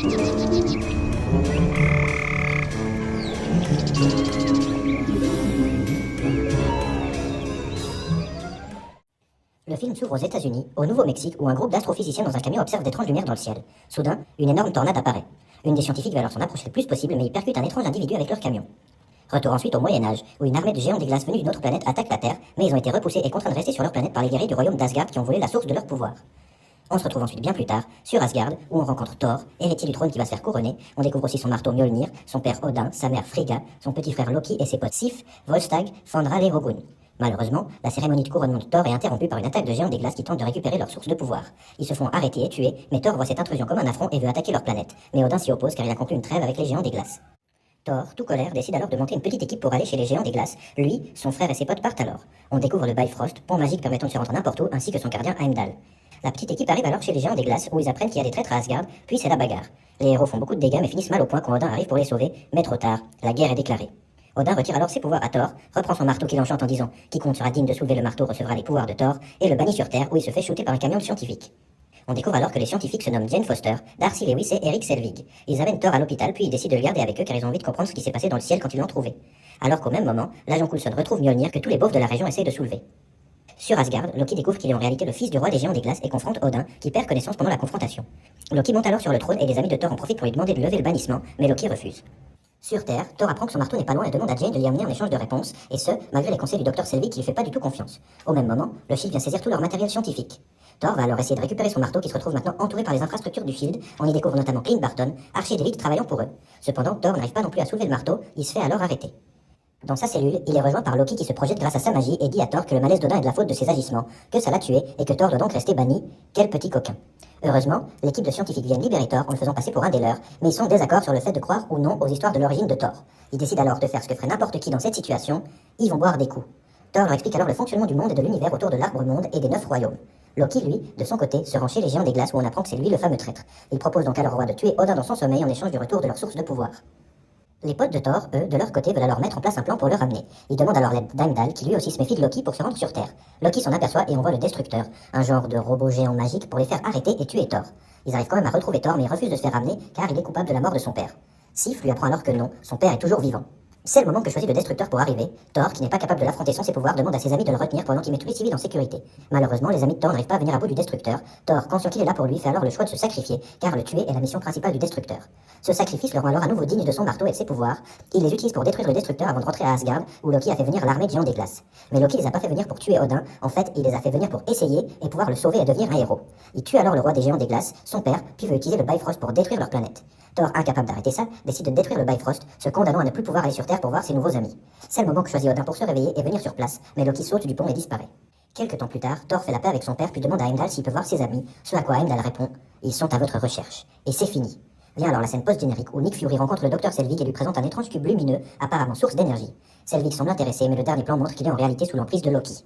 Le film s'ouvre aux États-Unis, au Nouveau-Mexique, où un groupe d'astrophysiciens dans un camion observe d'étranges lumières dans le ciel. Soudain, une énorme tornade apparaît. Une des scientifiques va alors s'en approcher le plus possible, mais ils percutent un étrange individu avec leur camion. Retour ensuite au Moyen-Âge, où une armée de géants des glaces venus d'une autre planète attaque la Terre, mais ils ont été repoussés et contraints de rester sur leur planète par les guerriers du royaume d'Asgard qui ont volé la source de leur pouvoir. On se retrouve ensuite bien plus tard, sur Asgard, où on rencontre Thor, héritier du trône qui va se faire couronner. On découvre aussi son marteau Mjolnir, son père Odin, sa mère Frigga, son petit frère Loki et ses potes Sif, Volstagg, Fandral et Vogunn. Malheureusement, la cérémonie de couronnement de Thor est interrompue par une attaque de géants des glaces qui tentent de récupérer leur source de pouvoir. Ils se font arrêter et tuer, mais Thor voit cette intrusion comme un affront et veut attaquer leur planète. Mais Odin s'y oppose car il a conclu une trêve avec les géants des glaces. Thor, tout colère, décide alors de monter une petite équipe pour aller chez les géants des glaces. Lui, son frère et ses potes partent alors. On découvre le Bifrost, pont magique permettant de se rendre n'importe où, ainsi que son gardien Heimdall. La petite équipe arrive alors chez les géants des glaces, où ils apprennent qu'il y a des traîtres à Asgard, puis c'est la bagarre. Les héros font beaucoup de dégâts mais finissent mal au point quand Odin arrive pour les sauver, mais trop tard, la guerre est déclarée. Odin retire alors ses pouvoirs à Thor, reprend son marteau qu'il enchante en disant « Quiconque sera digne de soulever le marteau recevra les pouvoirs de Thor » et le bannit sur Terre où il se fait shooter par un camion de scientifiques. On découvre alors que les scientifiques se nomment Jane Foster, Darcy Lewis et Eric Selvig. Ils amènent Thor à l'hôpital puis ils décident de le garder avec eux car ils ont envie de comprendre ce qui s'est passé dans le ciel quand ils l'ont trouvé. Alors qu'au même moment, l'agent Coulson retrouve Mjolnir que tous les beaufs de la région essayent de soulever. Sur Asgard, Loki découvre qu'il est en réalité le fils du roi des géants des glaces et confronte Odin, qui perd connaissance pendant la confrontation. Loki monte alors sur le trône et les amis de Thor en profitent pour lui demander de lever le bannissement, mais Loki refuse. Sur Terre, Thor apprend que son marteau n'est pas loin et demande à Jane de l'y amener en échange de réponses, et ce, malgré les conseils du docteur Selvig qui lui fait pas du tout confiance. Au même moment, le Shield vient saisir tout leur matériel scientifique. Thor va alors essayer de récupérer son marteau qui se retrouve maintenant entouré par les infrastructures du Shield. On y découvre notamment Clint Barton, archer d'élite travaillant pour eux. Cependant, Thor n'arrive pas non plus à soulever le marteau, il se fait alors arrêter. Dans sa cellule, il est rejoint par Loki qui se projette grâce à sa magie et dit à Thor que le malaise d'Odin est de la faute de ses agissements, que ça l'a tué et que Thor doit donc rester banni. Quel petit coquin. Heureusement, l'équipe de scientifiques vient libérer Thor en le faisant passer pour un des leurs, mais ils sont en désaccord sur le fait de croire ou non aux histoires de l'origine de Thor. Ils décident alors de faire ce que ferait n'importe qui dans cette situation, ils vont boire des coups. Thor leur explique alors le fonctionnement du monde et de l'univers autour de l'arbre-monde et des 9 royaumes. Loki, lui, de son côté, se rend chez les géants des glaces où on apprend que c'est lui le fameux traître. Il propose donc à leur roi de tuer Odin dans son sommeil en échange du retour de leur source de pouvoir. Les potes de Thor, eux, de leur côté, veulent alors mettre en place un plan pour le ramener. Ils demandent alors l'aide d'Heimdall, qui lui aussi se méfie de Loki pour se rendre sur Terre. Loki s'en aperçoit et on voit le Destructeur, un genre de robot géant magique pour les faire arrêter et tuer Thor. Ils arrivent quand même à retrouver Thor, mais il refuse de se faire ramener car il est coupable de la mort de son père. Sif lui apprend alors que non, son père est toujours vivant. C'est le moment que choisit le Destructeur pour arriver. Thor, qui n'est pas capable de l'affronter sans ses pouvoirs, demande à ses amis de le retenir pendant qu'il met tous les civils en sécurité. Malheureusement, les amis de Thor n'arrivent pas à venir à bout du Destructeur. Thor, conscient qu'il est là pour lui, fait alors le choix de se sacrifier, car le tuer est la mission principale du Destructeur. Ce sacrifice le rend alors à nouveau digne de son marteau et de ses pouvoirs. Il les utilise pour détruire le Destructeur avant de rentrer à Asgard, où Loki a fait venir l'armée de géants des glaces. Mais Loki les a pas fait venir pour tuer Odin, en fait, il les a fait venir pour essayer et pouvoir le sauver et devenir un héros. Il tue alors le roi des géants des glaces, son père, puis veut utiliser le Bifrost pour détruire leur planète. Thor, incapable d'arrêter ça, décide de détruire le Bifrost, se condamnant à ne plus pouvoir aller sur Terre pour voir ses nouveaux amis. C'est le moment que choisit Odin pour se réveiller et venir sur place, mais Loki saute du pont et disparaît. Quelque temps plus tard, Thor fait la paix avec son père puis demande à Heimdall s'il peut voir ses amis, ce à quoi Heimdall répond « Ils sont à votre recherche. » Et c'est fini. Vient alors la scène post-générique où Nick Fury rencontre le docteur Selvig et lui présente un étrange cube lumineux, apparemment source d'énergie. Selvig semble intéressé, mais le dernier plan montre qu'il est en réalité sous l'emprise de Loki.